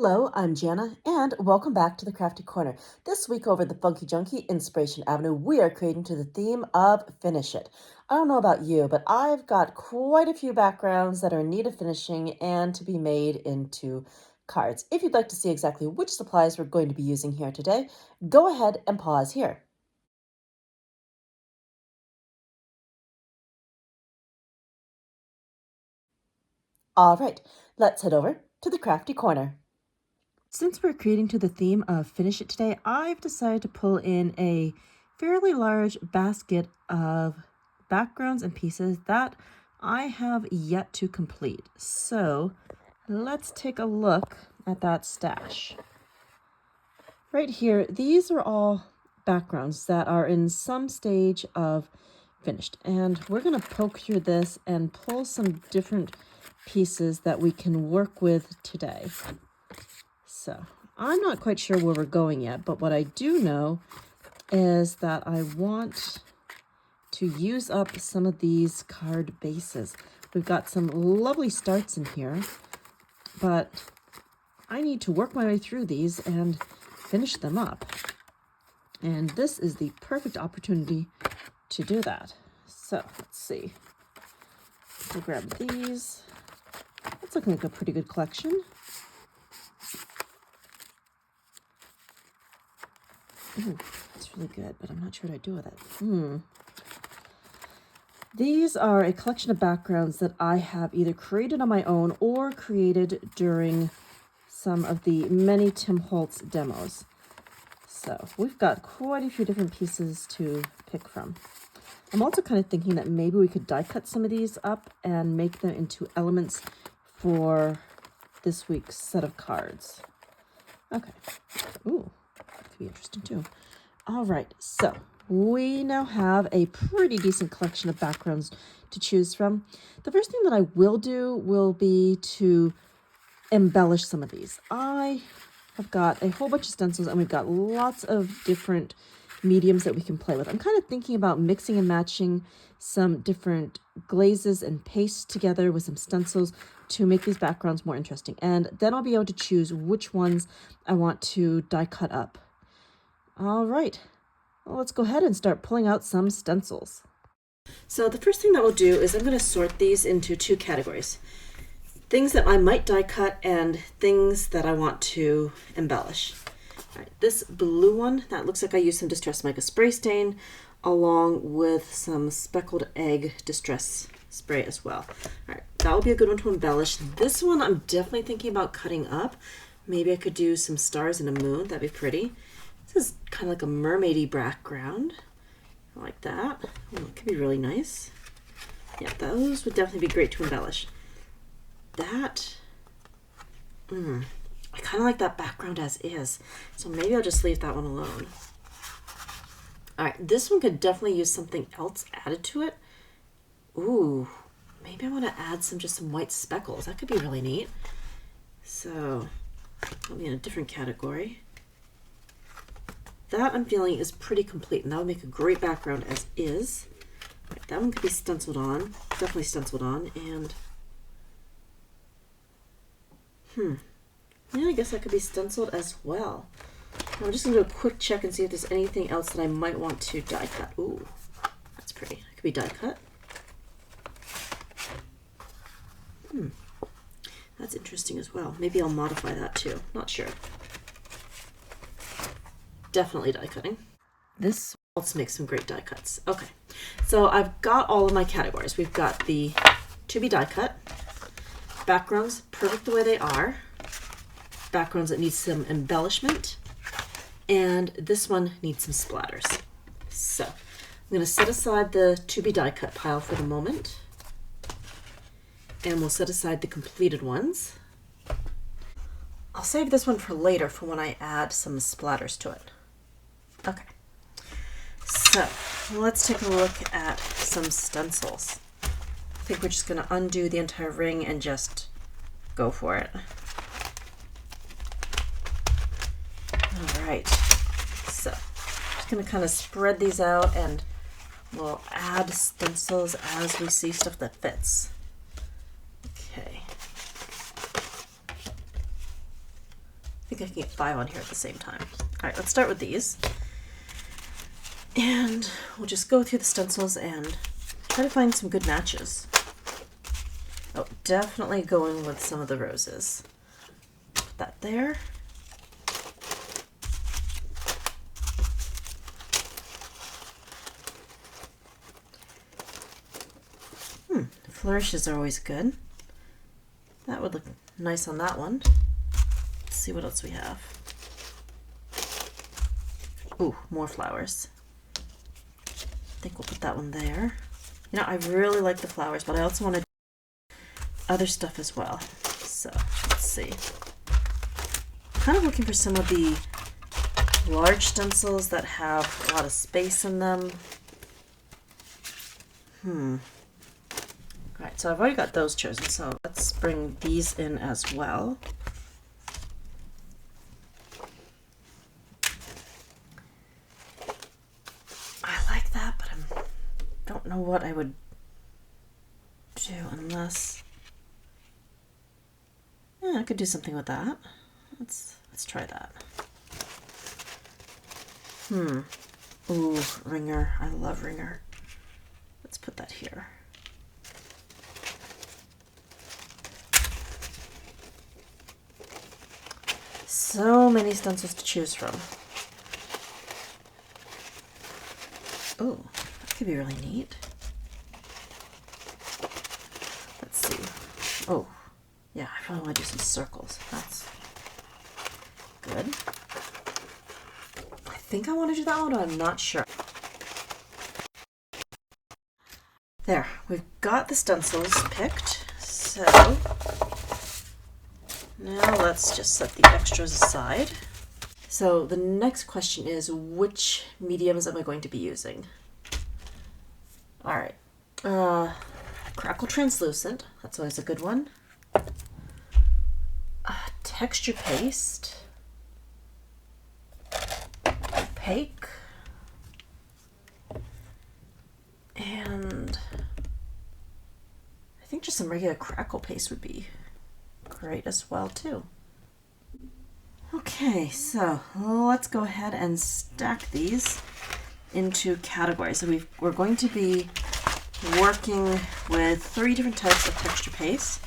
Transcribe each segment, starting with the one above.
Hello, I'm Janna, and welcome back to the Crafty Corner. This week over at the Funky Junkie Inspiration Avenue, we are creating to the theme of Finish It. I don't know about you, but I've got quite a few backgrounds that are in need of finishing and to be made into cards. If you'd like to see exactly which supplies we're going to be using here today, go ahead and pause here. All right, let's head over to the Crafty Corner. Since we're creating to the theme of Finish It today, I've decided to pull in a fairly large basket of backgrounds and pieces that I have yet to complete. So let's take a look at that stash. Right here, these are all backgrounds that are in some stage of finished. And we're going to poke through this and pull some different pieces that we can work with today. So I'm not quite sure where we're going yet, but what I do know is that I want to use up some of these card bases. We've got some lovely starts in here, but I need to work my way through these and finish them up. And this is the perfect opportunity to do that. So let's see. We'll grab these. It's looking like a pretty good collection. Ooh, that's really good, but I'm not sure what I do with it. These are a collection of backgrounds that I have either created on my own or created during some of the many Tim Holtz demos. So we've got quite a few different pieces to pick from. I'm also kind of thinking that maybe we could die cut some of these up and make them into elements for this week's set of cards. Okay. Ooh, that could be interesting too. All right, so we now have a pretty decent collection of backgrounds to choose from. The first thing that I will do will be to embellish some of these. I have got a whole bunch of stencils and we've got lots of different mediums that we can play with. I'm kind of thinking about mixing and matching some different glazes and pastes together with some stencils to make these backgrounds more interesting. And then I'll be able to choose which ones I want to die cut up. All right, well, let's go ahead and start pulling out some stencils. So the first thing that we'll do is I'm going to sort these into two categories. Things that I might die cut and things that I want to embellish. All right, this blue one, that looks like I used some Distress Mica spray stain along with some speckled egg distress spray as well. All right, that will be a good one to embellish. This one I'm definitely thinking about cutting up. Maybe I could do some stars and a moon. That'd be pretty. This is kind of like a mermaidy background. I like that. Oh, it could be really nice. Yeah, those would definitely be great to embellish. That, I kind of like that background as is. So maybe I'll just leave that one alone. All right, this one could definitely use something else added to it. Ooh, maybe I want to add just some white speckles. That could be really neat. So I'll be in a different category. That I'm feeling is pretty complete, and that would make a great background as is. Right, that one could be stenciled on, definitely stenciled on, and yeah, I guess that could be stenciled as well. I'm just gonna do a quick check and see if there's anything else that I might want to die cut. Ooh, that's pretty. It could be die cut. That's interesting as well. Maybe I'll modify that too. Not sure. Definitely die cutting. This also makes some great die cuts. Okay, so I've got all of my categories. We've got the to be die cut, backgrounds perfect the way they are, backgrounds that need some embellishment, and this one needs some splatters. So I'm going to set aside the to be die cut pile for the moment, and we'll set aside the completed ones. I'll save this one for later for when I add some splatters to it. Okay, so let's take a look at some stencils. I think we're just going to undo the entire ring and just go for it. All right, so just going to kind of spread these out and we'll add stencils as we see stuff that fits. Okay. think I can get 5 on here at the same time. All right, let's start with these. And we'll just go through the stencils and try to find some good matches. Oh, definitely going with some of the roses. Put that there. Flourishes are always good. That would look nice on that one. Let's see what else we have. Ooh, more flowers. I think we'll put that one there. You know, I really like the flowers, but I also want to do other stuff as well. So, let's see. I'm kind of looking for some of the large stencils that have a lot of space in them. Alright, so I've already got those chosen, so let's bring these in as well. I like that, but I don't know what I would do unless... Yeah, I could do something with that. Let's try that. Ooh, ringer. I love ringer. Let's put that here. So many stencils to choose from. Oh, that could be really neat. Let's see. Oh, yeah, I probably want to do some circles. That's good. I think I want to do that one, but I'm not sure. There, we've got the stencils picked, so now let's just set the extras aside. So the next question is, which mediums am I going to be using? All right, Crackle Translucent, that's always a good one. Texture Paste. Opaque. And I think just some regular Crackle Paste would be great as well too. Okay, so let's go ahead and stack these into categories. So we're going to be working with 3 different types of texture paste.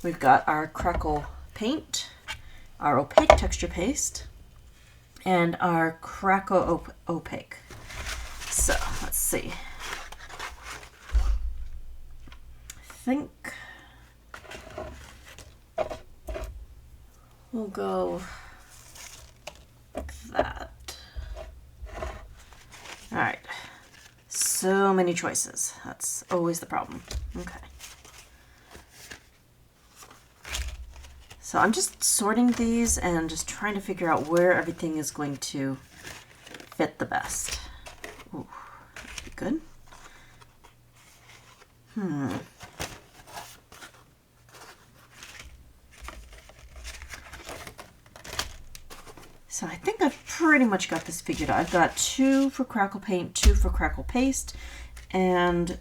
We've got our Crackle Paint, our Opaque Texture Paste, and our Crackle Opaque. So let's see. I think we'll go like that. All right, so many choices. That's always the problem. Okay. So I'm just sorting these and just trying to figure out where everything is going to fit the best. Ooh, that'd be good. So I think I've pretty much got this figured out. I've got 2 for Crackle Paint, 2 for Crackle Paste, and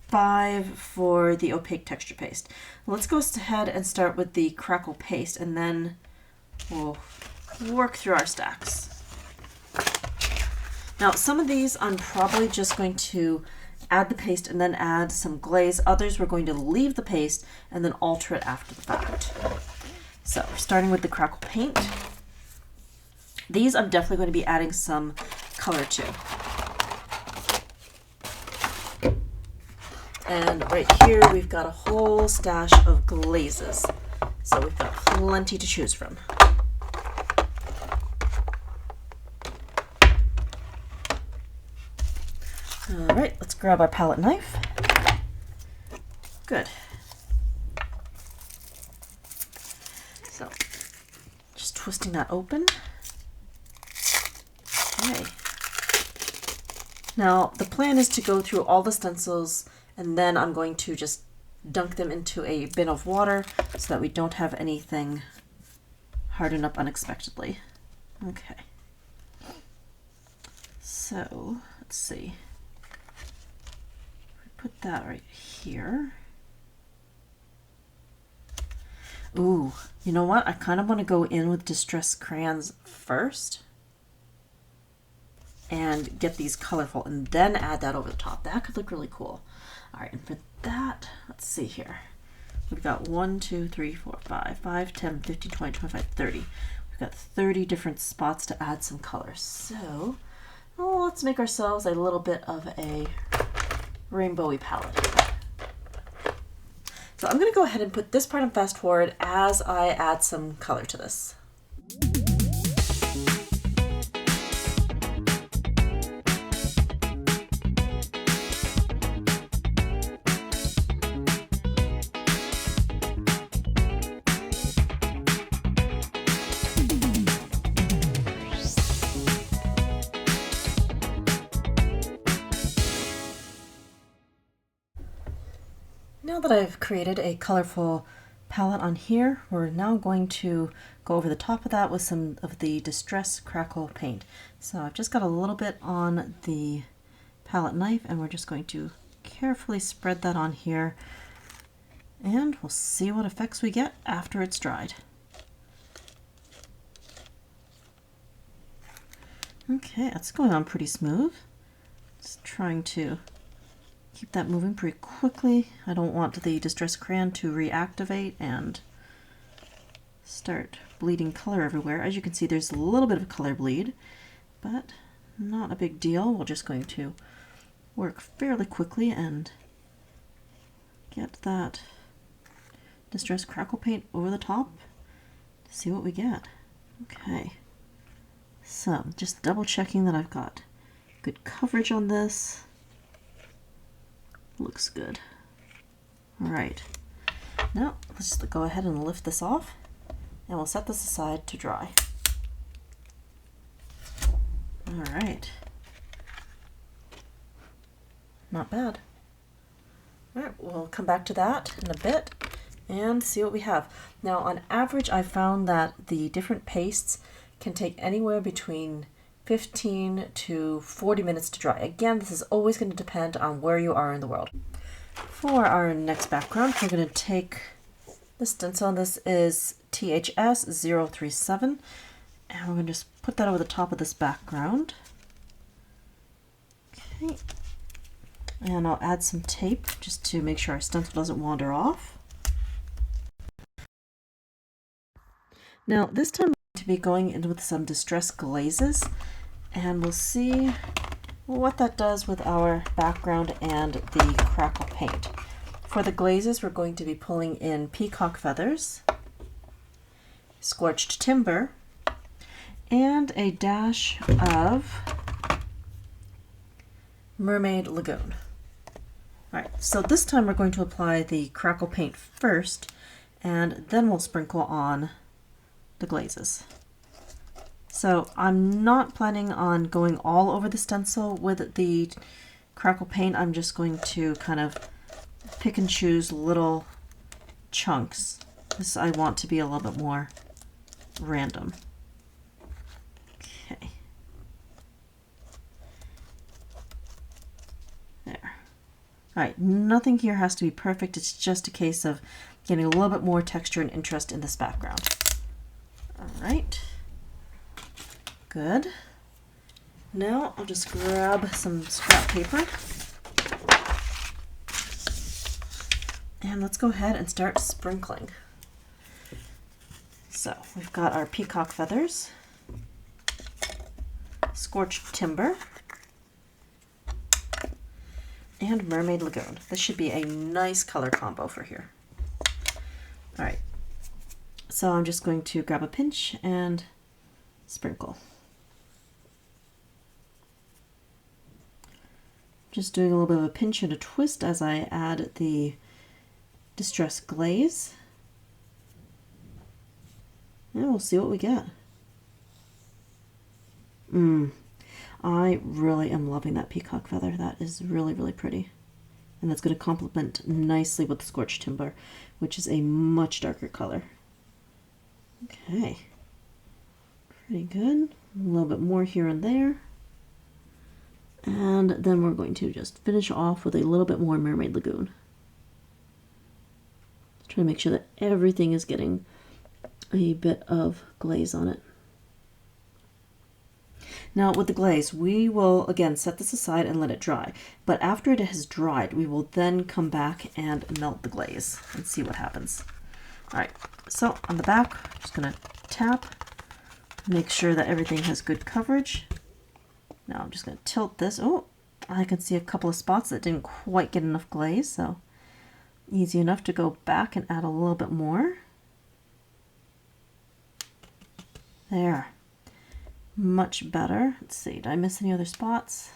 5 for the Opaque Texture Paste. Let's go ahead and start with the Crackle Paste, and then we'll work through our stacks. Now, some of these I'm probably just going to add the paste and then add some glaze. Others we're going to leave the paste and then alter it after the fact. So we're starting with the Crackle Paint. These I'm definitely going to be adding some color to. And right here we've got a whole stash of glazes. So we've got plenty to choose from. All right, let's grab our palette knife. Good. So just twisting that open. Okay. Now the plan is to go through all the stencils, and then I'm going to just dunk them into a bin of water so that we don't have anything harden up unexpectedly. Okay. So let's see. Put that right here. Ooh, you know what? I kind of want to go in with distress crayons first and get these colorful and then add that over the top. That could look really cool. All right, and for that, let's see here. We've got 1, 2, 3, 4, 5, 10, 15, 20, 25, 30. We've got 30 different spots to add some colors. So let's make ourselves a little bit of a rainbowy palette. So I'm going to go ahead and put this part on fast forward as I add some color to this. Now that I've created a colorful palette on here, we're now going to go over the top of that with some of the Distress Crackle paint. So I've just got a little bit on the palette knife and we're just going to carefully spread that on here and we'll see what effects we get after it's dried. Okay, that's going on pretty smooth. Just trying to keep that moving pretty quickly. I don't want the Distress Crayon to reactivate and start bleeding color everywhere. As you can see, there's a little bit of a color bleed, but not a big deal. We're just going to work fairly quickly and get that Distress Crackle paint over the top to see what we get. Okay, so just double checking that I've got good coverage on this. Looks good. All right, now let's just go ahead and lift this off and we'll set this aside to dry. All right, not bad. All right, we'll come back to that in a bit and see what we have. Now on average, I found that the different pastes can take anywhere between 15 to 40 minutes to dry. Again, this is always going to depend on where you are in the world. For our next background, we're going to take the stencil. This is THS 037, and we're going to just put that over the top of this background. Okay, and I'll add some tape just to make sure our stencil doesn't wander off. Now this time we're going to be going in with some distress glazes, and we'll see what that does with our background and the crackle paint. For the glazes, we're going to be pulling in peacock feathers, scorched timber, and a dash of mermaid lagoon. All right, so this time we're going to apply the crackle paint first, and then we'll sprinkle on the glazes. So I'm not planning on going all over the stencil with the crackle paint. I'm just going to kind of pick and choose little chunks. This I want to be a little bit more random. Okay. There. All right, nothing here has to be perfect. It's just a case of getting a little bit more texture and interest in this background. All right. Good. Now I'll just grab some scrap paper and let's go ahead and start sprinkling. So we've got our peacock feathers, scorched timber, and mermaid lagoon. This should be a nice color combo for here. All right, so I'm just going to grab a pinch and sprinkle. Just doing a little bit of a pinch and a twist as I add the distress glaze. And we'll see what we get. I really am loving that peacock feather. That is really, really pretty. And that's going to complement nicely with the scorched timber, which is a much darker color. Okay. Pretty good. A little bit more here and there. And then we're going to just finish off with a little bit more mermaid lagoon. Try to make sure that everything is getting a bit of glaze on it. Now with the glaze, we will again set this aside and let it dry. But after it has dried, we will then come back and melt the glaze and see what happens. All right, so on the back, I'm just gonna tap, make sure that everything has good coverage. Now I'm just gonna tilt this. Oh, I can see a couple of spots that didn't quite get enough glaze, so easy enough to go back and add a little bit more. There. Much better. Let's see, did I miss any other spots?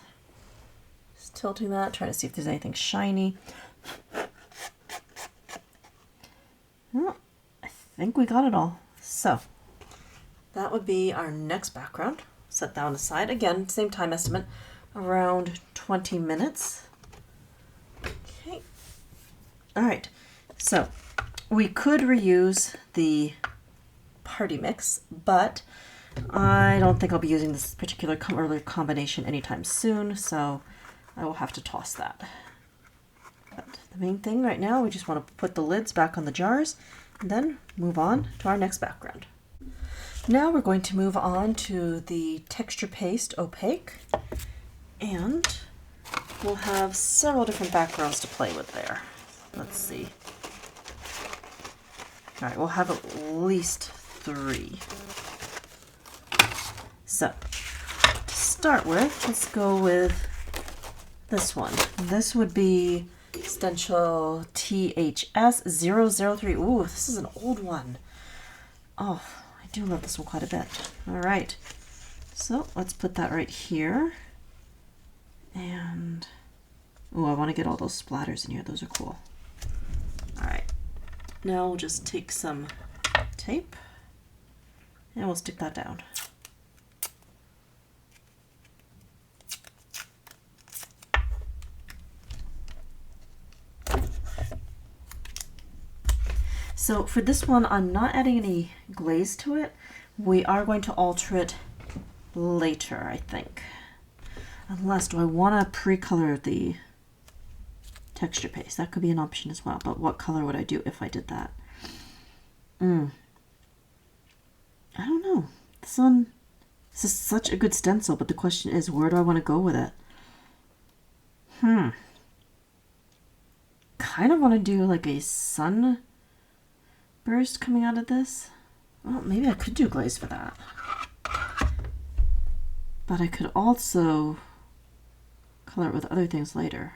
Just tilting that, trying to see if there's anything shiny. Well, I think we got it all. So, that would be our next background. Set that on the side. Again, same time estimate, around 20 minutes. Okay. All right, so we could reuse the party mix, but I don't think I'll be using this particular color combination anytime soon, so I will have to toss that. But the main thing right now, we just want to put the lids back on the jars and then move on to our next background. Now we're going to move on to the texture paste opaque, and we'll have several different backgrounds to play with there. Let's see. All right, we'll have at least 3. So, to start with, let's go with this one. This would be Stencil THS003. Ooh, this is an old one. Oh, I do love this one quite a bit. All right, so let's put that right here. And, oh, I want to get all those splatters in here. Those are cool. All right, now we'll just take some tape and we'll stick that down. So for this one, I'm not adding any glaze to it. We are going to alter it later, I think. Unless, do I want to pre-color the texture paste? That could be an option as well, but what color would I do if I did that? I don't know. This is such a good stencil, but the question is, where do I want to go with it? Kind of want to do like a sun burst coming out of this. Well, maybe I could do glaze for that. But I could also color it with other things later.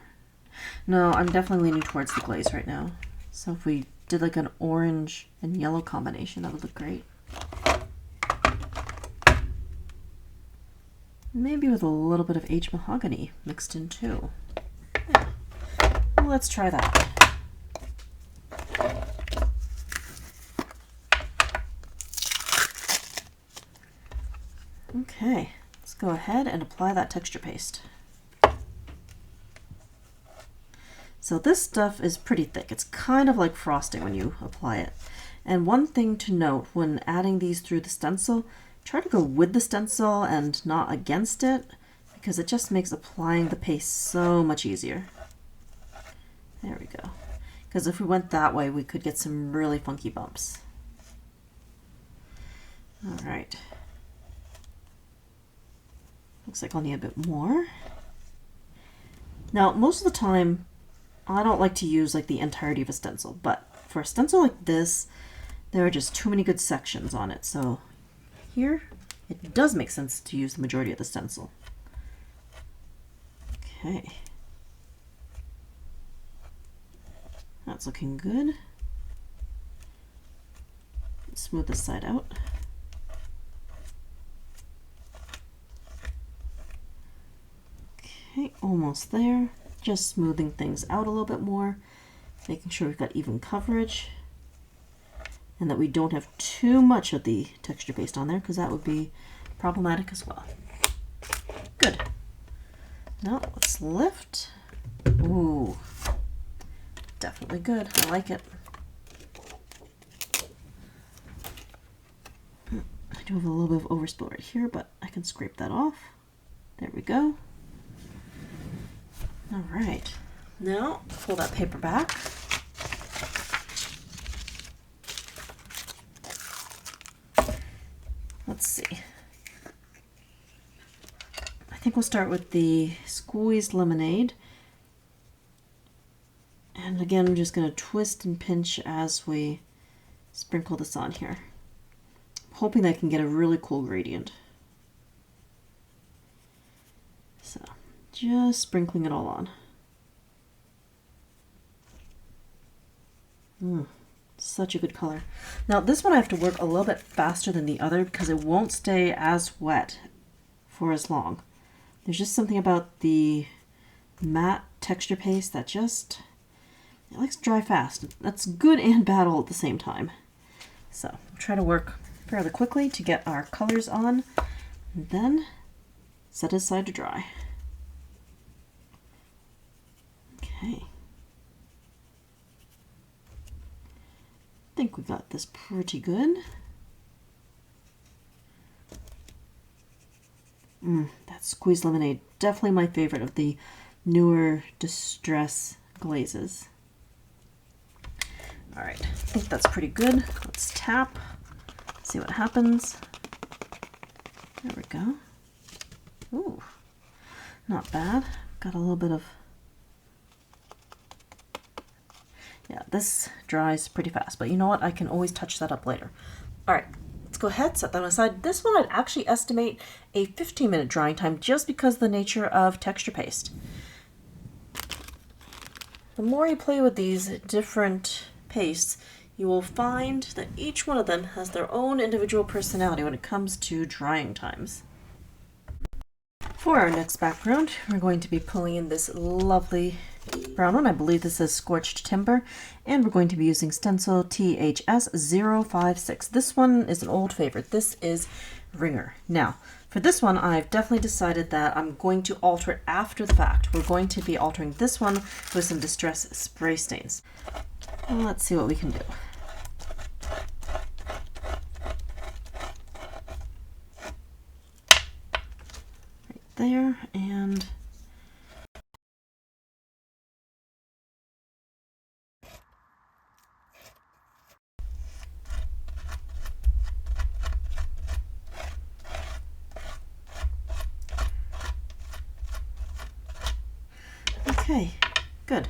No, I'm definitely leaning towards the glaze right now. So if we did like an orange and yellow combination, that would look great. Maybe with a little bit of H mahogany mixed in too. Yeah. Well, let's try that. Okay, let's go ahead and apply that texture paste. So this stuff is pretty thick. It's kind of like frosting when you apply it. And one thing to note when adding these through the stencil, try to go with the stencil and not against it, because it just makes applying the paste so much easier. There we go. Because if we went that way, we could get some really funky bumps. All right. Looks like I'll need a bit more. Now, most of the time, I don't like to use like the entirety of a stencil, but for a stencil like this, there are just too many good sections on it. So here, it does make sense to use the majority of the stencil. Okay. That's looking good. Let's smooth this side out. Okay, almost there. Just smoothing things out a little bit more, making sure we've got even coverage and that we don't have too much of the texture paste on there, because that would be problematic as well. Good. Now let's lift. Ooh, definitely good. I like it. I do have a little bit of overspill right here, but I can scrape that off. There we go. All right, now pull that paper back. Let's see. I think we'll start with the squeezed lemonade. And again, I'm just going to twist and pinch as we sprinkle this on here. I'm hoping that I can get a really cool gradient. So, just sprinkling it all on. Such a good color. Now this one I have to work a little bit faster than the other because it won't stay as wet for as long. There's just something about the matte texture paste that just, it likes to dry fast. That's good and bad all at the same time. So we'll try to work fairly quickly to get our colors on, and then set it aside to dry. Okay. I think we got this pretty good. That squeezed lemonade, definitely my favorite of the newer Distress glazes. All right, I think that's pretty good. Let's tap, see what happens. There we go. Ooh, not bad. Got a little bit of, yeah, this dries pretty fast, but you know what? I can always touch that up later. All right, let's go ahead, set that one aside. This one I'd actually estimate a 15-minute drying time just because of the nature of texture paste. The more you play with these different pastes, you will find that each one of them has their own individual personality when it comes to drying times. For our next background, we're going to be pulling in this lovely brown one. I believe this is Scorched Timber, and we're going to be using stencil THS 056. This one is an old favorite. This is Ringer. Now, for this one, I've definitely decided that I'm going to alter it after the fact. We're going to be altering this one with some Distress spray stains. Let's see what we can do. Right there, and okay, good.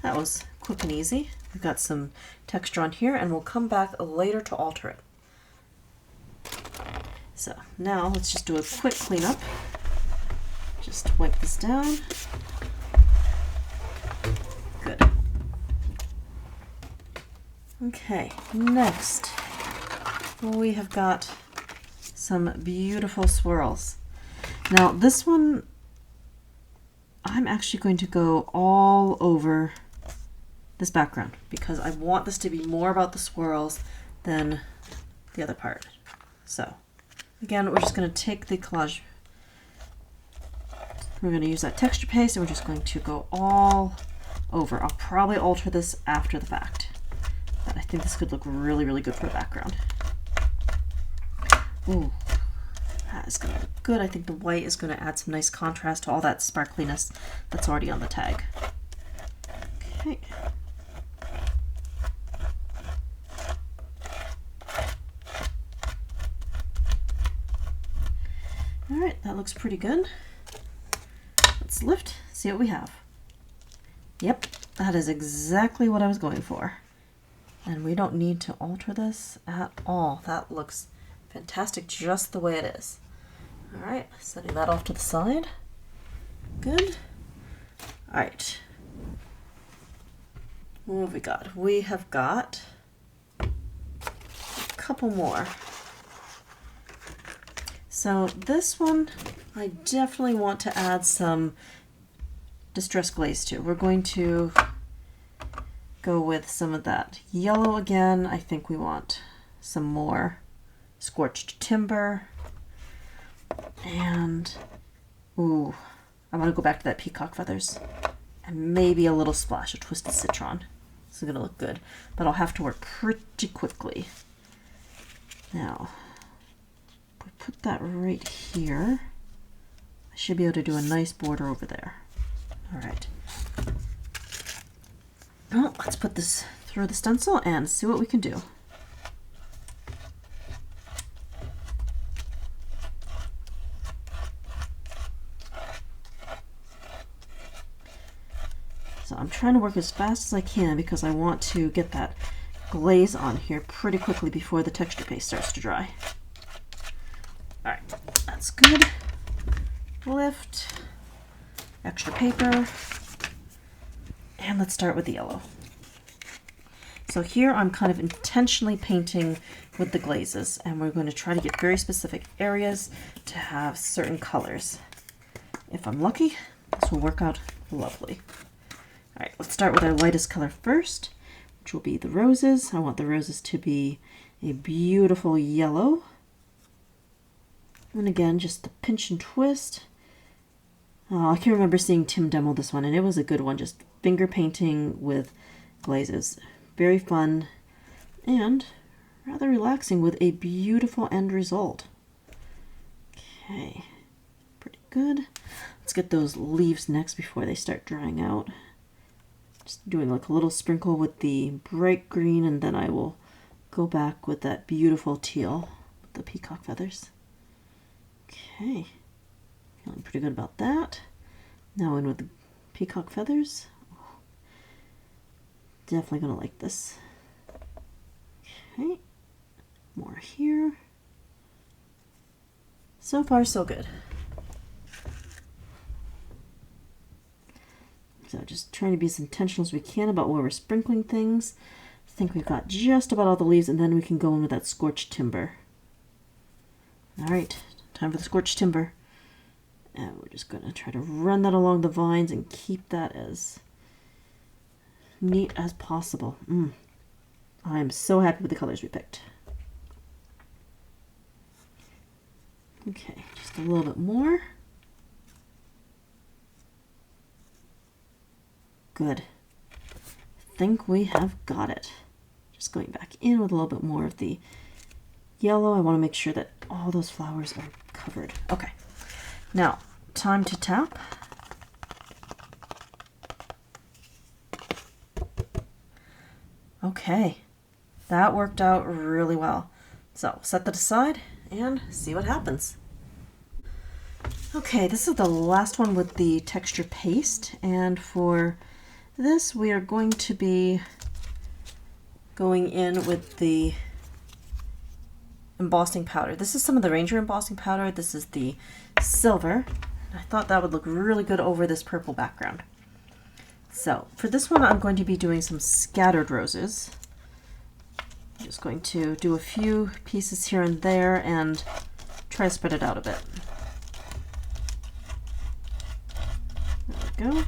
That was quick and easy. We've got some texture on here, and we'll come back later to alter it. So now let's just do a quick cleanup. Just wipe this down. Good. Okay, next we have got some beautiful swirls. Now this one, I'm actually going to go all over this background because I want this to be more about the swirls than the other part. So again, we're just going to take the collage, we're going to use that texture paste, and we're just going to go all over. I'll probably alter this after the fact, but I think this could look really, really good for a background. Ooh, that is going to look good. I think the white is going to add some nice contrast to all that sparkliness that's already on the tag. Okay. All right, that looks pretty good. Let's lift, see what we have. Yep, that is exactly what I was going for. And we don't need to alter this at all. That looks fantastic just the way it is. All right, setting that off to the side. Good. All right. What have we got? We have got a couple more. So this one, I definitely want to add some Distress glaze to. We're going to go with some of that yellow again. I think we want some more Scorched Timber. And, ooh, I want to go back to that peacock feathers. And maybe a little splash of Twisted Citron. This is going to look good, but I'll have to work pretty quickly. Now, put that right here. I should be able to do a nice border over there. All right. Well, let's put this through the stencil and see what we can do. I'm trying to work as fast as I can because I want to get that glaze on here pretty quickly before the texture paste starts to dry. All right, that's good. Lift, extra paper, and let's start with the yellow. So here I'm kind of intentionally painting with the glazes, and we're going to try to get very specific areas to have certain colors. If I'm lucky, this will work out lovely. All right, let's start with our lightest color first, which will be the roses. I want the roses to be a beautiful yellow. And again, just the pinch and twist. Oh, I can remember seeing Tim demo this one, and it was a good one, just finger painting with glazes. Very fun and rather relaxing with a beautiful end result. Okay, pretty good. Let's get those leaves next before they start drying out. Just doing like a little sprinkle with the bright green, and then I will go back with that beautiful teal with the peacock feathers. Okay, feeling pretty good about that. Now in with the peacock feathers. Definitely gonna like this. Okay, more here. So far, so good. So just trying to be as intentional as we can about where we're sprinkling things. I think we've got just about all the leaves, and then we can go in with that scorched timber. All right, time for the scorched timber. And we're just gonna try to run that along the vines and keep that as neat as possible. I am so happy with the colors we picked. Okay, just a little bit more. Good. I think we have got it. Just going back in with a little bit more of the yellow. I want to make sure that all those flowers are covered. Okay, now time to tap. Okay, that worked out really well. So set that aside and see what happens. Okay, this is the last one with the texture paste, and for this we are going to be going in with the embossing powder. This is some of the Ranger embossing powder. This is the silver. I thought that would look really good over this purple background. So for this one, I'm going to be doing some scattered roses. I'm just going to do a few pieces here and there and try to spread it out a bit. There we go.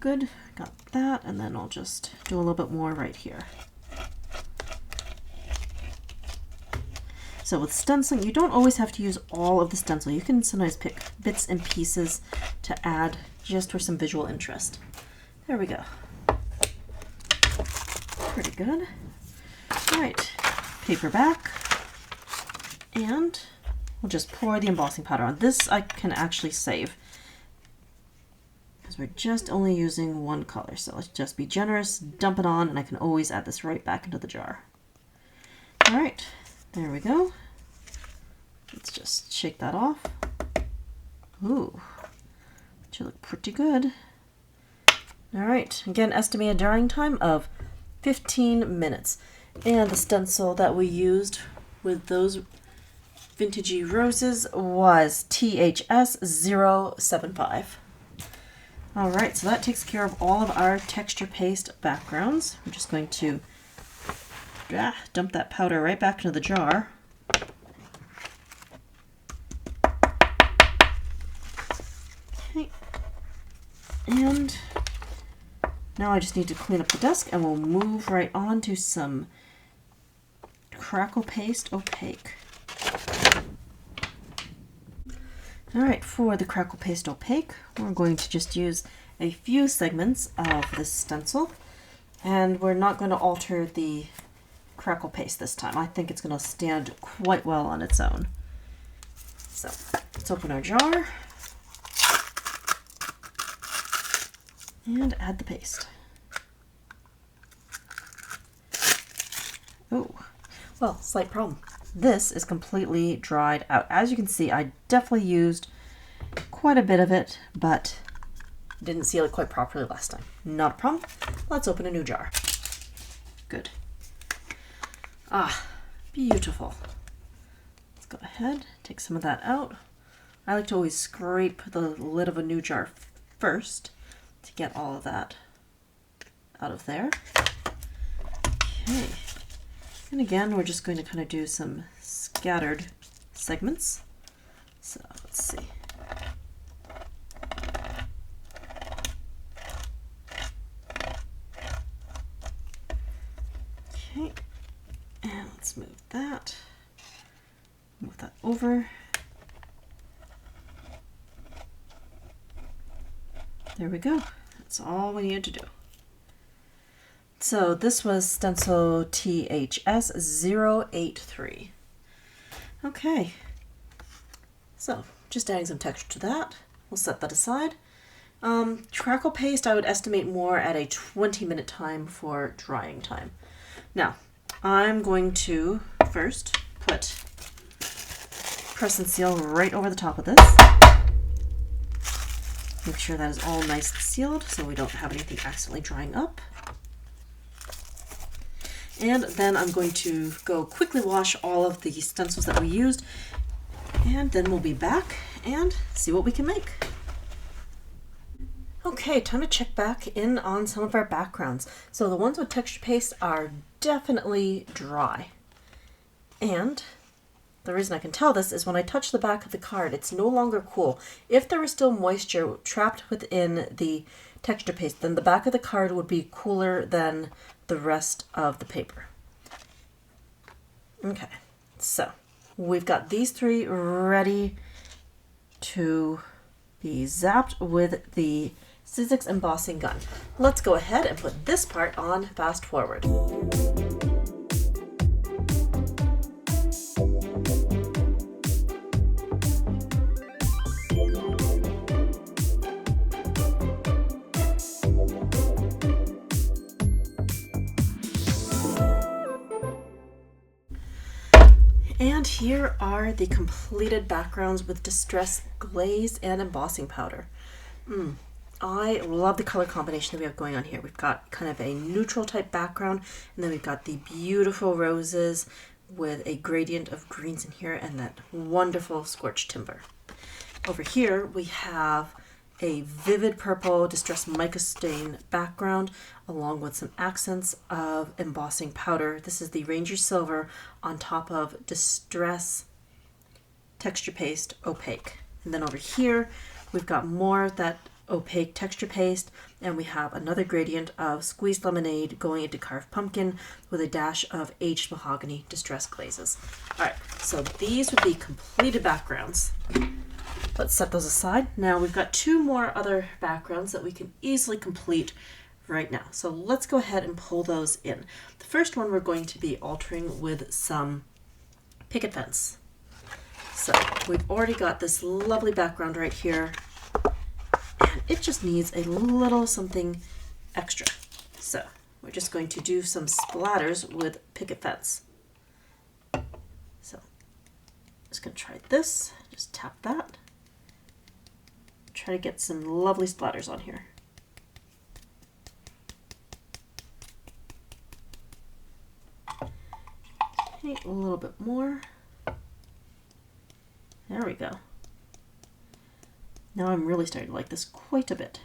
Good, got that, and then I'll just do a little bit more right here. So with stenciling, you don't always have to use all of the stencil. You can sometimes pick bits and pieces to add just for some visual interest. There we go. Pretty good. All right, paper back, and we'll just pour the embossing powder on. This I can actually save because we're just only using one color. So let's just be generous, dump it on, and I can always add this right back into the jar. All right. There we go. Let's just shake that off. Ooh, should look pretty good. All right, again, estimated drying time of 15 minutes. And the stencil that we used with those vintagey roses was THS 075. All right, so that takes care of all of our texture paste backgrounds. I'm just going to dump that powder right back into the jar. Okay. And now I just need to clean up the desk, and we'll move right on to some crackle paste opaque. All right, for the crackle paste opaque, we're going to just use a few segments of this stencil, and we're not going to alter the crackle paste this time. I think it's going to stand quite well on its own. So let's open our jar and add the paste. Oh, well, slight problem. This is completely dried out. As you can see, I definitely used quite a bit of it, but Didn't seal it quite properly last time. Not a problem. Let's open a new jar. Good. Ah, beautiful. Let's go ahead, take some of that out. I like to always scrape the lid of a new jar first to get all of that out of there. Okay. And again, we're just going to kind of do some scattered segments. So let's see. Okay, and let's move that over. There we go. That's all we need to do. So this was stencil THS 083. Okay, so just adding some texture to that. We'll set that aside. Charcoal paste I would estimate more at a 20-minute time for drying time. Now, I'm going to first put press and seal right over the top of this. Make sure that is all nice and sealed so we don't have anything accidentally drying up. And then I'm going to go quickly wash all of the stencils that we used, and then we'll be back and see what we can make. Okay, time to check back in on some of our backgrounds. So the ones with texture paste are definitely dry. And the reason I can tell this is when I touch the back of the card, it's no longer cool. If there is still moisture trapped within the texture paste, then the back of the card would be cooler than the rest of the paper. Okay, so we've got these three ready to be zapped with the Sizzix embossing gun. Let's go ahead and put this part on fast forward. And here are the completed backgrounds with distress glaze and embossing powder. I love the color combination that we have going on here. We've got kind of a neutral type background, and then we've got the beautiful roses with a gradient of greens in here and that wonderful scorched timber. Over here we have a vivid purple distress mica stain background along with some accents of embossing powder. This is the Ranger Silver on top of distress texture paste opaque. And then over here we've got more of that opaque texture paste, and we have another gradient of squeezed lemonade going into carved pumpkin with a dash of aged mahogany distress glazes. All right, so these would be completed backgrounds. Let's set those aside. Now we've got two more other backgrounds that we can easily complete right now. So let's go ahead and pull those in. The first one we're going to be altering with some picket fence. So we've already got this lovely background right here, and it just needs a little something extra. So we're just going to do some splatters with picket fence. So I'm just going to try this, just tap that. Try to get some lovely splatters on here. Okay, a little bit more. There we go. Now I'm really starting to like this quite a bit.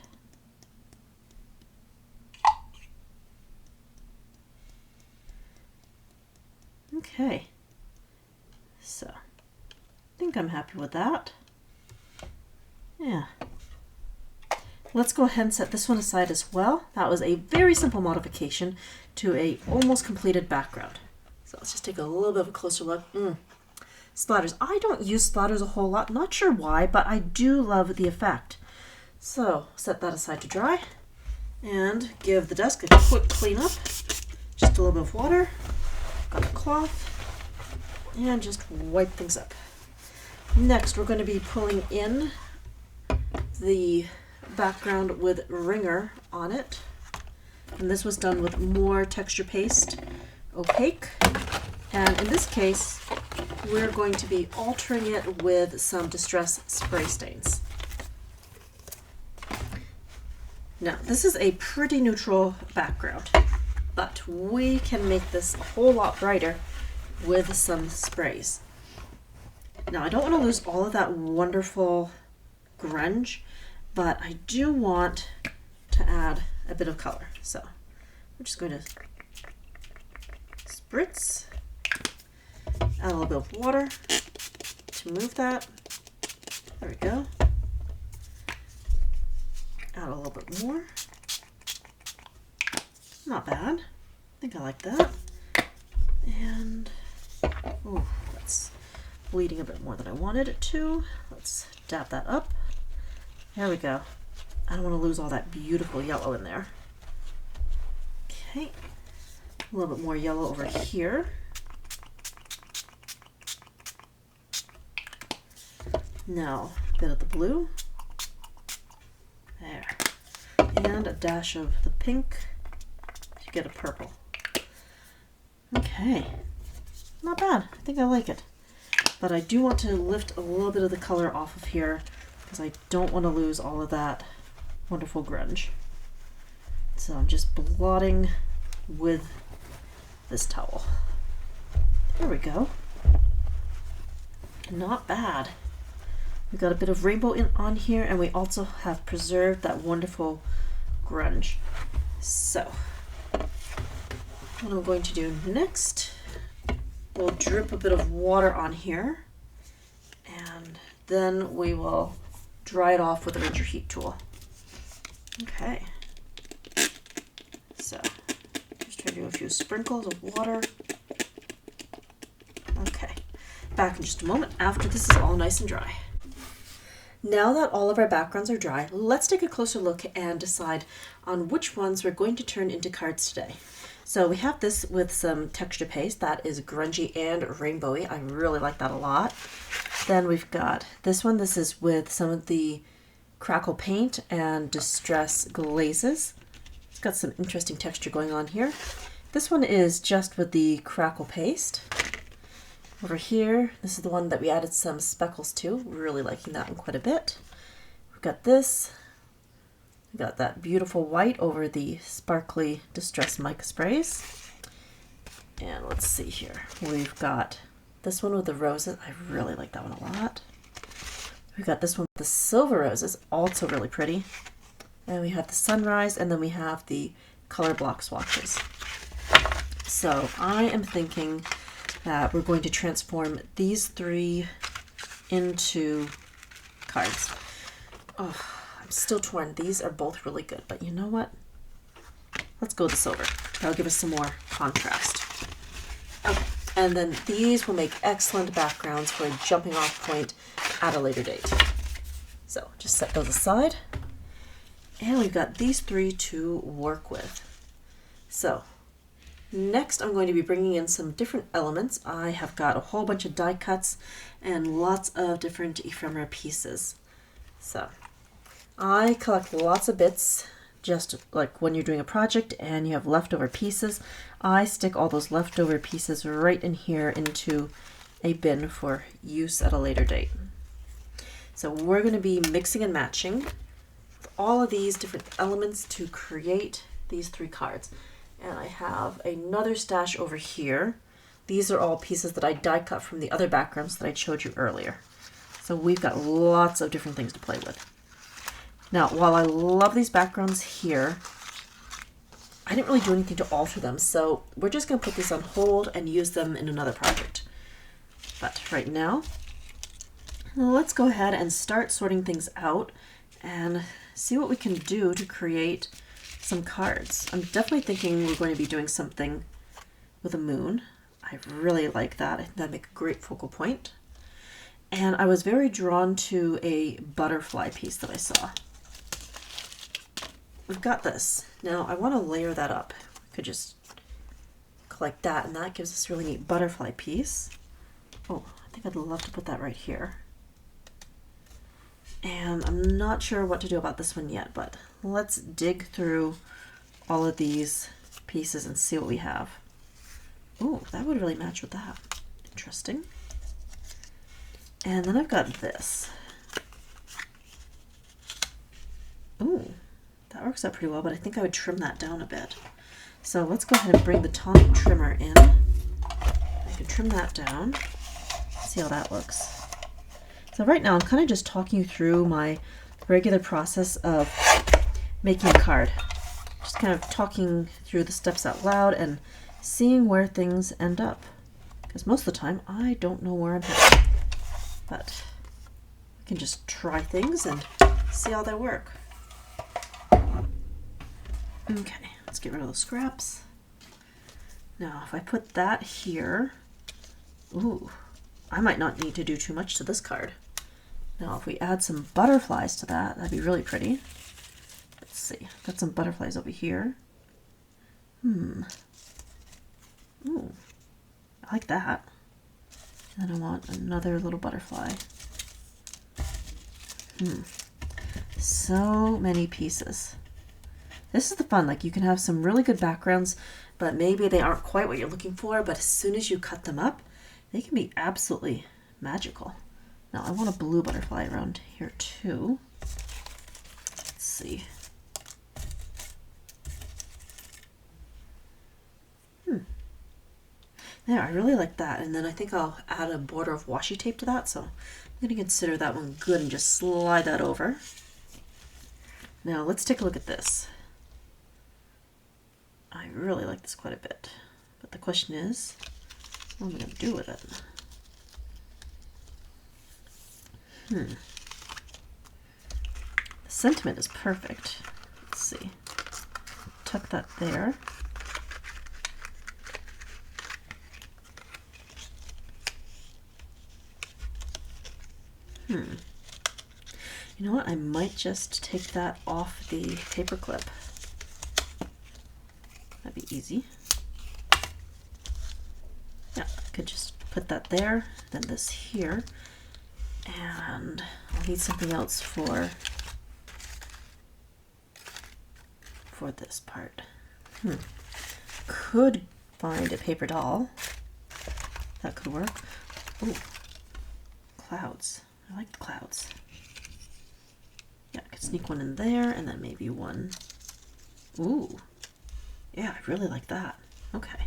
Okay, so I think I'm happy with that. Yeah. Let's go ahead and set this one aside as well. That was a very simple modification to a almost completed background. So let's just take a little bit of a closer look. Splatters. I don't use splatters a whole lot. Not sure why, but I do love the effect. So set that aside to dry and give the desk a quick clean up. Just a little bit of water, got a cloth, and just wipe things up. Next, we're going to be pulling in the background with ringer on it, and this was done with more texture paste, opaque, and in this case we're going to be altering it with some distress spray stains. Now, this is a pretty neutral background, but we can make this a whole lot brighter with some sprays. Now, I don't want to lose all of that wonderful grunge, but I do want to add a bit of color. So we're just going to spritz, add a little bit of water to move that. There we go. Add a little bit more. Not bad. I think I like that. And, oh, that's bleeding a bit more than I wanted it to. Let's dab that up. There we go. I don't want to lose all that beautiful yellow in there. Okay. A little bit more yellow over here. Now, a bit of the blue. There. And a dash of the pink to get a purple. Okay. Not bad. I think I like it. But I do want to lift a little bit of the color off of here because I don't want to lose all of that wonderful grunge. So I'm just blotting with this towel. There we go. Not bad. We've got a bit of rainbow on here, and we also have preserved that wonderful grunge. So, what I'm going to do next, we'll drip a bit of water on here, and then we will dry it off with a rinse heat tool. Okay. So, just try to do a few sprinkles of water. Okay. Back in just a moment after this is all nice and dry. Now that all of our backgrounds are dry, let's take a closer look and decide on which ones we're going to turn into cards today. So we have this with some texture paste that is grungy and rainbowy. I really like that a lot. Then we've got this one. This is with some of the crackle paint and distress glazes. It's got some interesting texture going on here. This one is just with the crackle paste. Over here, this is the one that we added some speckles to. Really liking that one quite a bit. We've got this. We've got that beautiful white over the sparkly Distress mica sprays. And let's see here. We've got this one with the roses. I really like that one a lot. We've got this one with the silver roses, also really pretty. And we have the sunrise, and then we have the color block swatches. So I am thinking that we're going to transform these three into cards. Oh, I'm still torn. These are both really good, but you know what? Let's go with the silver. That'll give us some more contrast. Okay, and then these will make excellent backgrounds for a jumping off point at a later date. So just set those aside. And we've got these three to work with. So next, I'm going to be bringing in some different elements. I have got a whole bunch of die cuts and lots of different ephemera pieces. So I collect lots of bits, just like when you're doing a project and you have leftover pieces. I stick all those leftover pieces right in here into a bin for use at a later date. So we're going to be mixing and matching all of these different elements to create these three cards. And I have another stash over here. These are all pieces that I die cut from the other backgrounds that I showed you earlier. So we've got lots of different things to play with. Now, while I love these backgrounds here, I didn't really do anything to alter them. So we're just going to put these on hold and use them in another project. But right now, let's go ahead and start sorting things out and see what we can do to create some cards. I'm definitely thinking we're going to be doing something with a moon. I really like that. I think that'd make a great focal point. And I was very drawn to a butterfly piece that I saw. We've got this. Now I want to layer that up. We could just collect that, and that gives us a really neat butterfly piece. Oh, I think I'd love to put that right here. And I'm not sure what to do about this one yet, but let's dig through all of these pieces and see what we have. Oh, that would really match with that. Interesting. And then I've got this. Ooh, That works out pretty well, but I think I would trim that down a bit. So let's go ahead and bring the tonic trimmer in. I can trim that down. See how that looks. So right now I'm kind of just talking you through my regular process of making a card. Just kind of talking through the steps out loud and seeing where things end up. Because most of the time I don't know where I'm headed. But I can just try things and see how they work. Okay, let's get rid of the scraps. Now if I put that here, ooh, I might not need to do too much to this card. Now if we add some butterflies to that, that'd be really pretty. Let's see, got some butterflies over here. Ooh, I like that. And then I want another little butterfly. So many pieces. This is the fun, like you can have some really good backgrounds, but maybe they aren't quite what you're looking for, but as soon as you cut them up, they can be absolutely magical. Now I want a blue butterfly around here too. Let's see. There, I really like that. And then I think I'll add a border of washi tape to that, so I'm going to consider that one good and just slide that over. Now let's take a look at this. I really like this quite a bit, but the question is, what am I going to do with it? The sentiment is perfect. Let's see. Tuck that there. You know what? I might just take that off the paper clip. That'd be easy. Yeah, I could just put that there, then this here, and I'll need something else for this part. Could find a paper doll. That could work. Ooh, clouds. I like the clouds. Yeah, I could sneak one in there, and then maybe one. Ooh, yeah, I really like that. Okay,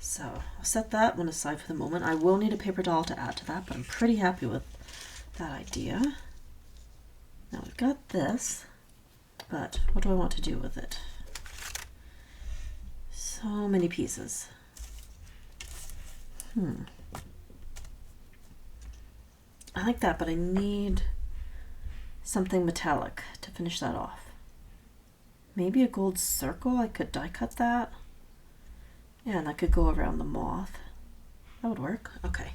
so I'll set that one aside for the moment. I will need a paper doll to add to that, but I'm pretty happy with that idea. Now we've got this, but what do I want to do with it? So many pieces. I like that, but I need something metallic to finish that off. Maybe a gold circle. I could die cut that. Yeah, and that could go around the moth. That would work. Okay,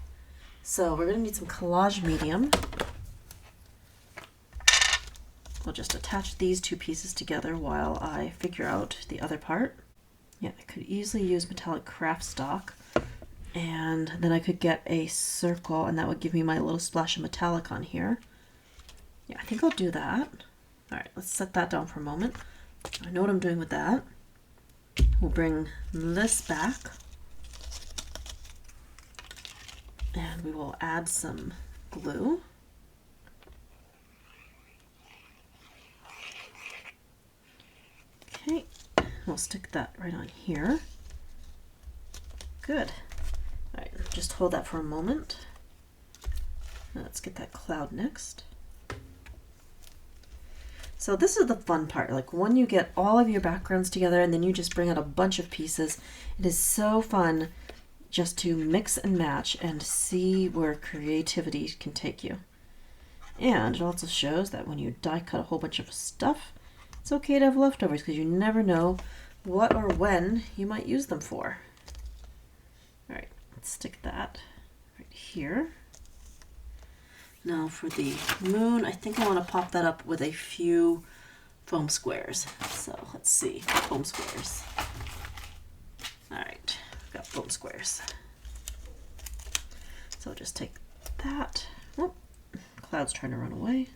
so we're gonna need some collage medium. We'll just attach these two pieces together while I figure out the other part. Yeah, I could easily use metallic craft stock, and then I could get a circle, and that would give me my little splash of metallic on here. Yeah, I think I'll do that. All right, let's set that down for a moment. I know what I'm doing with that. We'll bring this back, and we will add some glue. Okay, we'll stick that right on here. Good. All right, just hold that for a moment. Now let's get that cloud next. So this is the fun part, like when you get all of your backgrounds together and then you just bring out a bunch of pieces. It is so fun just to mix and match and see where creativity can take you. And it also shows that when you die cut a whole bunch of stuff, it's okay to have leftovers because you never know what or when you might use them for. All right, let's stick that right here. Now for the moon, I think I want to pop that up with a few foam squares. So let's see, foam squares. All right, I've got foam squares. So I'll just take that. Oh, cloud's trying to run away.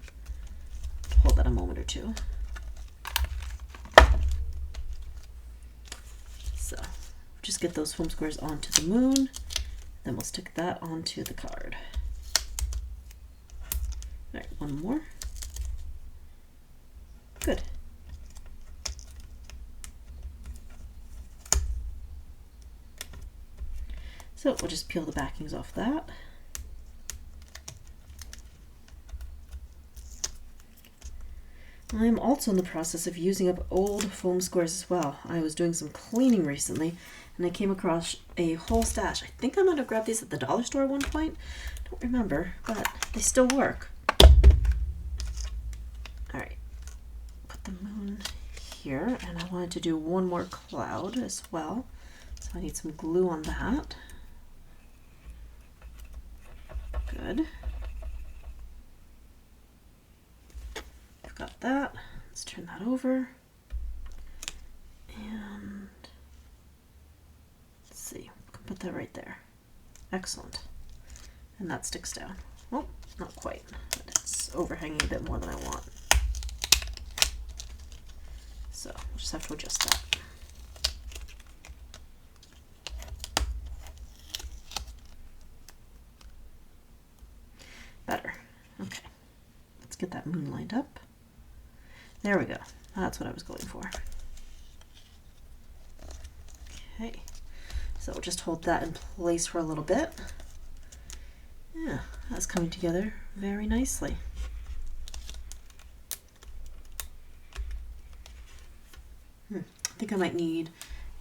Hold that a moment or two. So just get those foam squares onto the moon, then we'll stick that onto the card. All right, one more. Good. So we'll just peel the backings off that. I'm also in the process of using up old foam squares as well. I was doing some cleaning recently and I came across a whole stash. I think I might have grabbed these at the dollar store at one point. Don't remember, but they still work. Alright, put the moon here, and I wanted to do one more cloud as well. So I need some glue on that. Good. I've got that. Let's turn that over. And let's see, we can put that right there. Excellent. And that sticks down. Well, not quite, but it's overhanging a bit more than I want. So we'll just have to adjust that. Better. Okay. Let's get that moon lined up. There we go. That's what I was going for. Okay. So we'll just hold that in place for a little bit. Yeah, that's coming together very nicely. I think I might need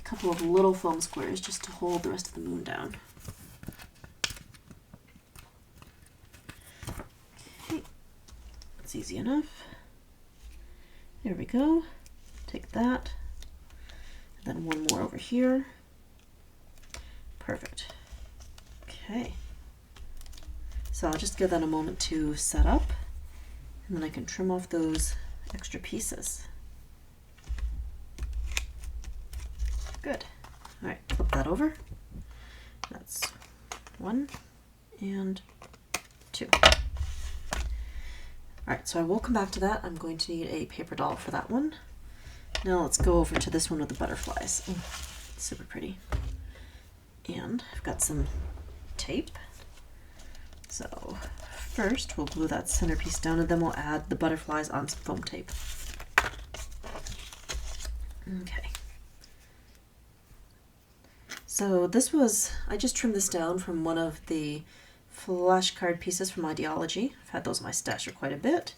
a couple of little foam squares just to hold the rest of the moon down. Okay, that's easy enough. There we go. Take that, and then one more over here. Perfect. Okay. So I'll just give that a moment to set up, and then I can trim off those extra pieces. Good. All right, flip that over. That's 1 and 2. All right, so I will come back to that. I'm going to need a paper doll for that one. Now let's go over to this one with the butterflies. Oh, super pretty. And I've got some tape. So first we'll glue that centerpiece down, and then we'll add the butterflies on some foam tape. Okay. So this was, I just trimmed this down from one of the flashcard pieces from Ideology. I've had those in my stash for quite a bit.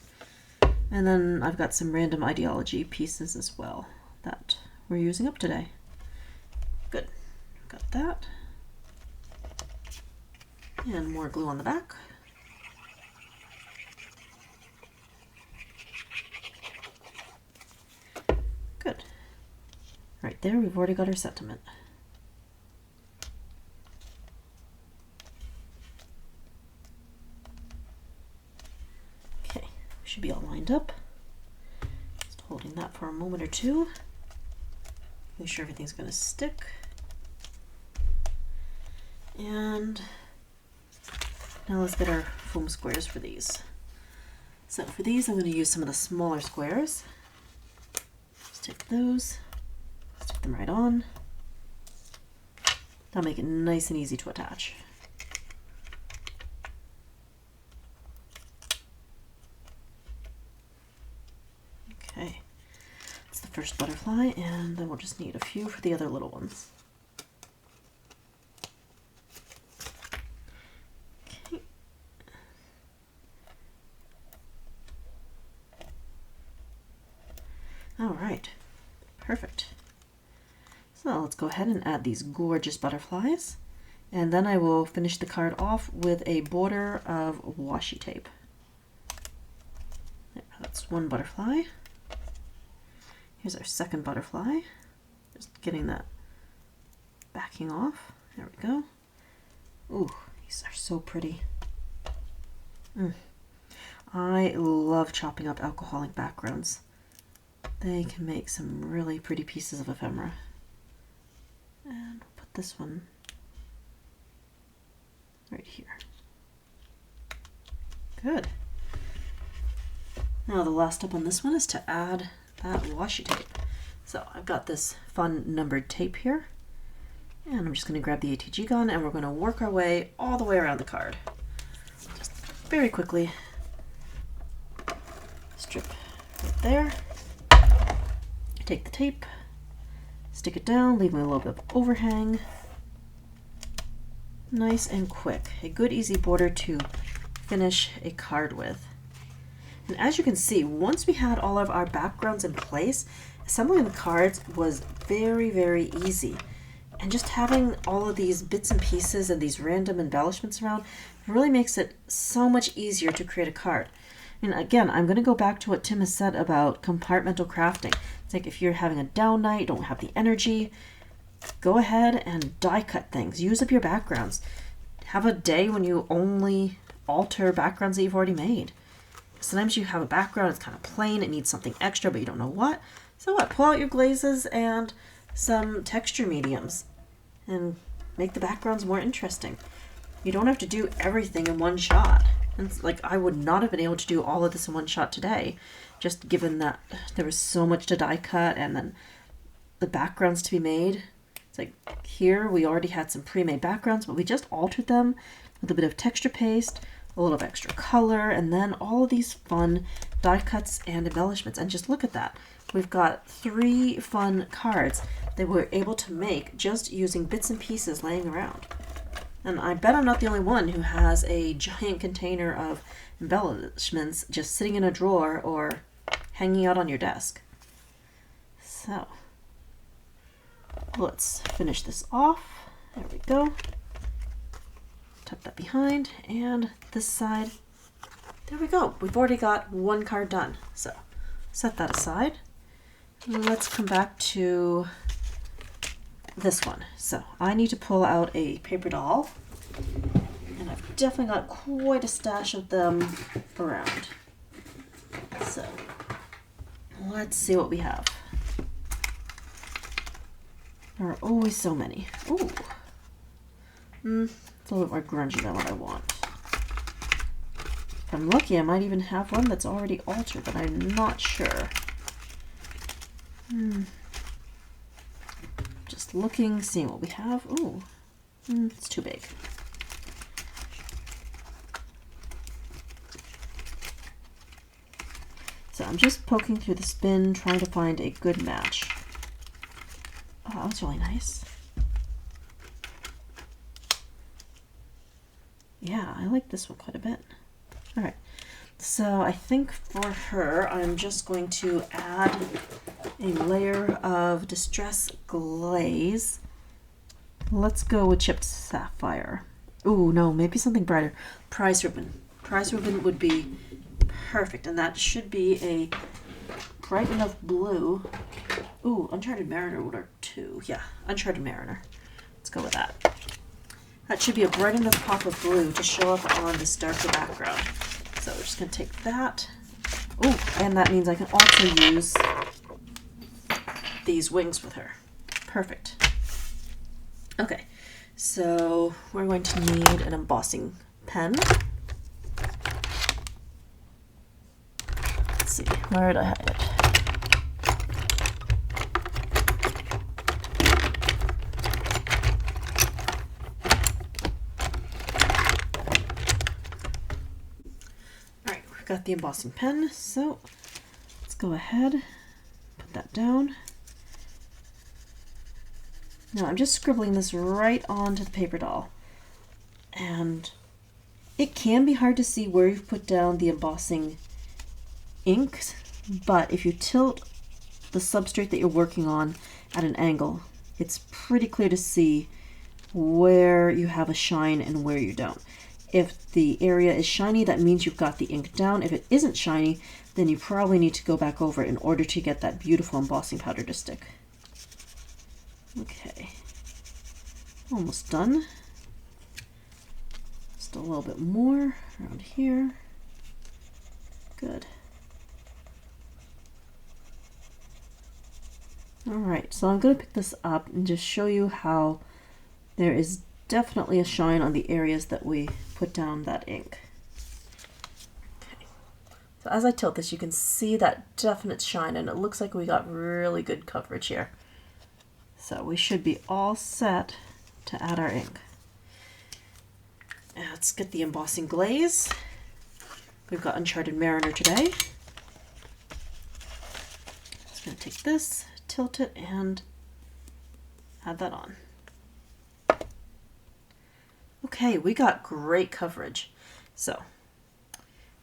And then I've got some random Ideology pieces as well that we're using up today. Good. Got that. And more glue on the back. Good. Right there, we've already got our sentiment. Okay, should be all lined up. Just holding that for a moment or two. Make sure everything's going to stick. And now let's get our foam squares for these. So for these, I'm going to use some of the smaller squares. Just take those, stick them right on. That'll make it nice and easy to attach. Okay, that's the first butterfly, and then we'll just need a few for the other little ones. All right, perfect. So let's go ahead and add these gorgeous butterflies, and then I will finish the card off with a border of washi tape. There, that's one butterfly. Here's our second butterfly. Just getting that backing off. There we go. Ooh, these are so pretty. I love chopping up alcoholic backgrounds. They can make some really pretty pieces of ephemera. And we'll put this one right here. Good. Now the last step on this one is to add that washi tape. So I've got this fun numbered tape here, and I'm just going to grab the ATG gun, and we're going to work our way all the way around the card. Just very quickly. Strip right there. Take the tape, stick it down, leaving a little bit of overhang. nice and quick. A good easy border to finish a card with. And as you can see, once we had all of our backgrounds in place, assembling the cards was very, very easy. And just having all of these bits and pieces and these random embellishments around really makes it so much easier to create a card. And again, I'm going to go back to what Tim has said about compartmental crafting. It's like if you're having a down night, don't have the energy, go ahead and die cut things. Use up your backgrounds. Have a day when you only alter backgrounds that you've already made. Sometimes you have a background, it's kind of plain, it needs something extra, but you don't know what. So what? Pull out your glazes and some texture mediums and make the backgrounds more interesting. You don't have to do everything in one shot. And it's like I would not have been able to do all of this in one shot today, just given that there was so much to die cut and then the backgrounds to be made. It's like here we already had some pre-made backgrounds, but we just altered them with a bit of texture paste, a little extra color, and then all of these fun die cuts and embellishments. And just look at that. We've got 3 fun cards that we're able to make just using bits and pieces laying around. And I bet I'm not the only one who has a giant container of embellishments just sitting in a drawer or hanging out on your desk. So let's finish this off. There we go. Tuck that behind, and this side. There we go. We've already got 1 card done. So set that aside. Let's come back to this one. So I need to pull out a paper doll, and I've definitely got quite a stash of them around. So let's see what we have. There are always so many. Ooh. It's a little bit more grungy than what I want. If I'm lucky, I might even have one that's already altered, but I'm not sure. Just looking, seeing what we have. Ooh, it's too big. So I'm just poking through the spin, trying to find a good match. Oh, that was really nice. Yeah, I like this one quite a bit. All right, so I think for her, I'm just going to add a layer of Distress Glaze. Let's go with Chipped Sapphire. Ooh, no, maybe something brighter. Prize Ribbon. Prize Ribbon would be perfect, and that should be a bright enough blue. Ooh, Uncharted Mariner would work too. Yeah, Uncharted Mariner. Let's go with that. That should be a bright enough pop of blue to show up on this darker background. So we're just going to take that. Oh, and that means I can also use these wings with her. Perfect. Okay, so we're going to need an embossing pen. Let's see, where did I hide it? Got the embossing pen, so let's go ahead, put that down. Now I'm just scribbling this right onto the paper doll, and it can be hard to see where you've put down the embossing ink, but if you tilt the substrate that you're working on at an angle, it's pretty clear to see where you have a shine and where you don't. If the area is shiny, that means you've got the ink down. If it isn't shiny, then you probably need to go back over it in order to get that beautiful embossing powder to stick. Okay, almost done. Just a little bit more around here. Good. All right, so I'm going to pick this up and just show you how there is definitely a shine on the areas that we put down that ink. Okay. So as I tilt this, you can see that definite shine, and it looks like we got really good coverage here. So we should be all set to add our ink. Now let's get the embossing glaze. We've got Uncharted Mariner today. Just going to take this, tilt it, and add that on. Okay, we got great coverage. So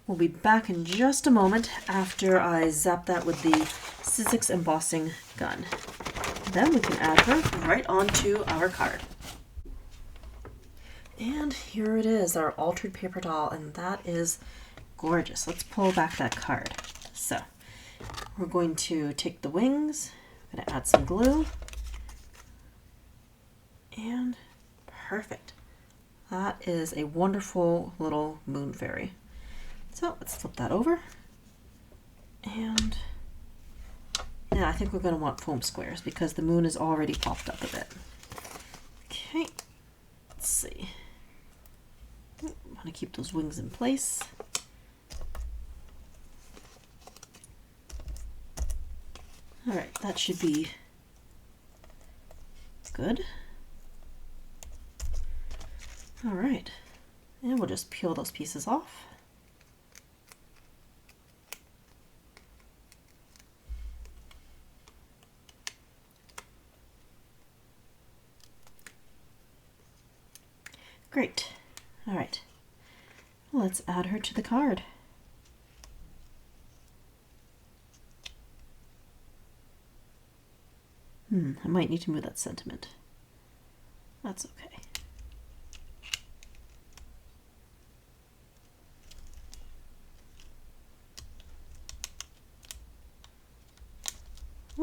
we'll be back in just a moment after I zap that with the Sizzix embossing gun. Then we can add her right onto our card. And here it is, our altered paper doll, and that is gorgeous. Let's pull back that card. So we're going to take the wings, I'm going to add some glue, and perfect. That is a wonderful little moon fairy. So let's flip that over. And yeah, I think we're going to want foam squares because the moon is already popped up a bit. Okay, let's see. I want to keep those wings in place. All right, that should be good. All right, and we'll just peel those pieces off. Great. All right, let's add her to the card. I might need to move that sentiment. That's okay.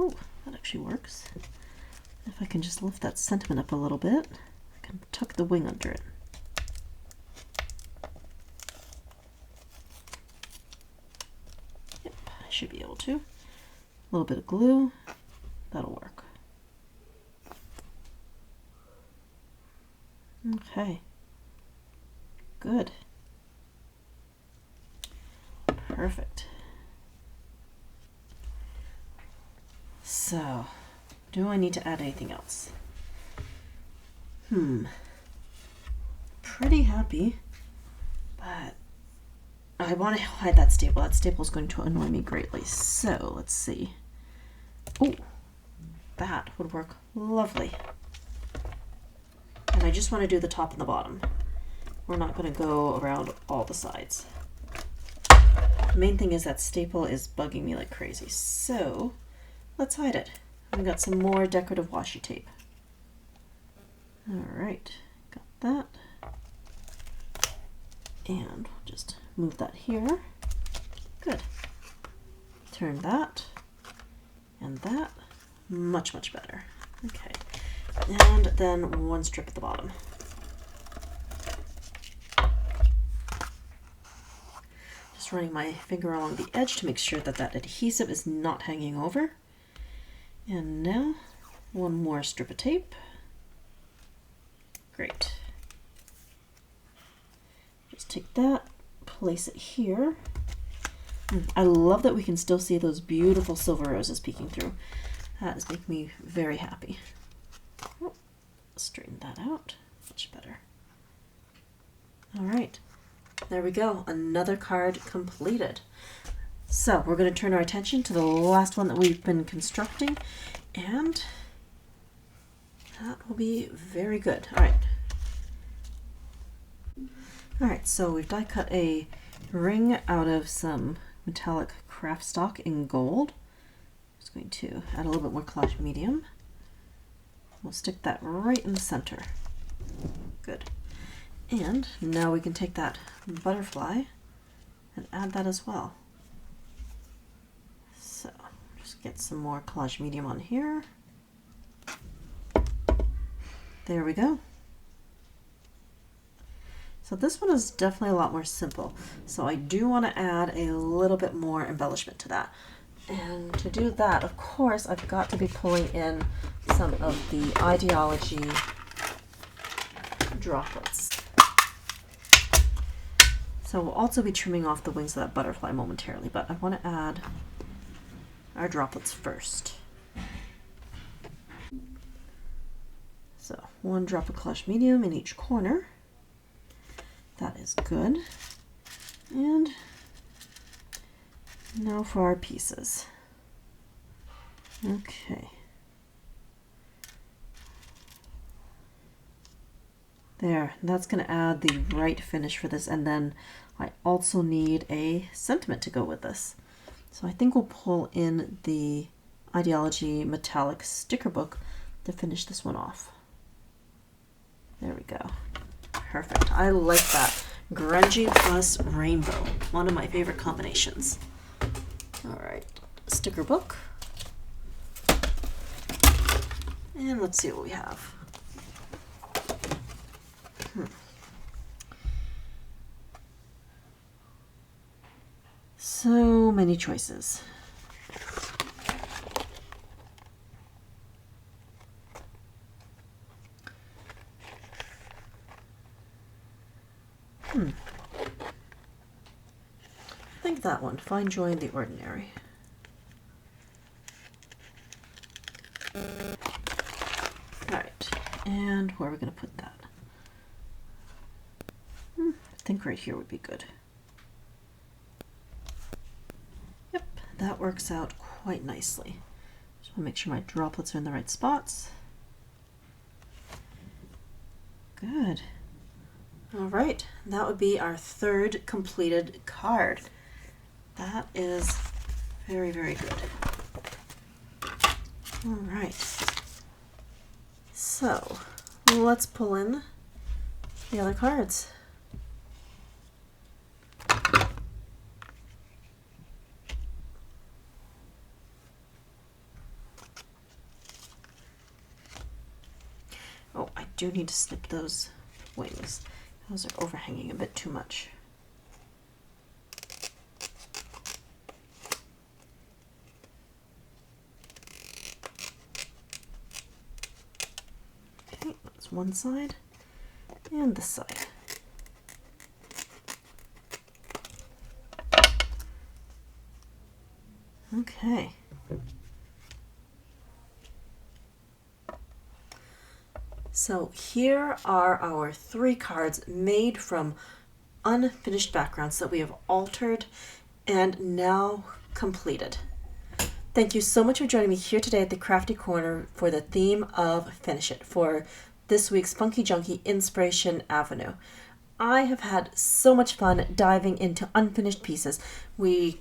Oh, that actually works. If I can just lift that sentiment up a little bit, I can tuck the wing under it. Yep, I should be able to. A little bit of glue, that'll work. Okay, good. Perfect. So, do I need to add anything else? Pretty happy, but I want to hide that staple. That staple is going to annoy me greatly. So, let's see. Oh, that would work lovely. And I just want to do the top and the bottom. We're not going to go around all the sides. The main thing is that staple is bugging me like crazy. So, let's hide it. I've got some more decorative washi tape. All right, got that. And we'll just move that here. Good. Turn that and that. Much, much better. Okay. And then one strip at the bottom. Just running my finger along the edge to make sure that that adhesive is not hanging over. And now one more strip of tape. Great. Just take that, place it here. I love that we can still see those beautiful silver roses peeking through. That is making me very happy. Oh, straighten that out, much better. All right, there we go, another card completed. So we're going to turn our attention to the last one that we've been constructing, and that will be very good. All right, so we've die cut a ring out of some metallic craft stock in gold. Just going to add a little bit more collage medium. We'll stick that right in the center. Good. And now we can take that butterfly and add that as well. So just get some more collage medium on here. There we go. So this one is definitely a lot more simple. So I do want to add a little bit more embellishment to that. And to do that, of course, I've got to be pulling in some of the Ideology droplets. So we'll also be trimming off the wings of that butterfly momentarily, but I want to add our droplets first. So one drop of collage medium in each corner. That is good. And now for our pieces. Okay. There, and that's going to add the right finish for this. And then I also need a sentiment to go with this. So I think we'll pull in the Ideology Metallic sticker book to finish this one off. There we go. Perfect. I like that. Grungy plus rainbow. One of my favorite combinations. All right, sticker book. And let's see what we have. So many choices. I think that one. Find joy in the ordinary. Alright, and where are we going to put that? I think right here would be good. Yep, that works out quite nicely. Just want to make sure my droplets are in the right spots. Good. All right, that would be our third completed card. That is very, very good. All right. So let's pull in the other cards. Oh, I do need to snip those wings. Those are overhanging a bit too much. Okay, that's one side and this side. Okay. So here are our 3 cards made from unfinished backgrounds that we have altered and now completed. Thank you so much for joining me here today at the Crafty Corner for the theme of Finish It for this week's Funky Junky Inspiration Avenue. I have had so much fun diving into unfinished pieces. We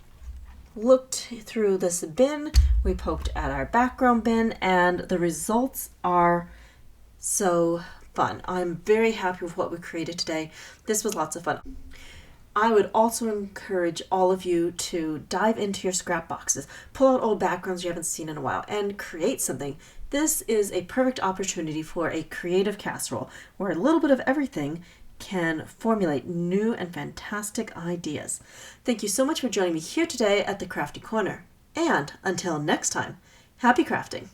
looked through this bin, we poked at our background bin, and the results are so fun. I'm very happy with what we created today. This was lots of fun. I would also encourage all of you to dive into your scrap boxes, pull out old backgrounds you haven't seen in a while, and create something. This is a perfect opportunity for a creative casserole where a little bit of everything can formulate new and fantastic ideas. Thank you so much for joining me here today at the Crafty Corner. And until next time, happy crafting!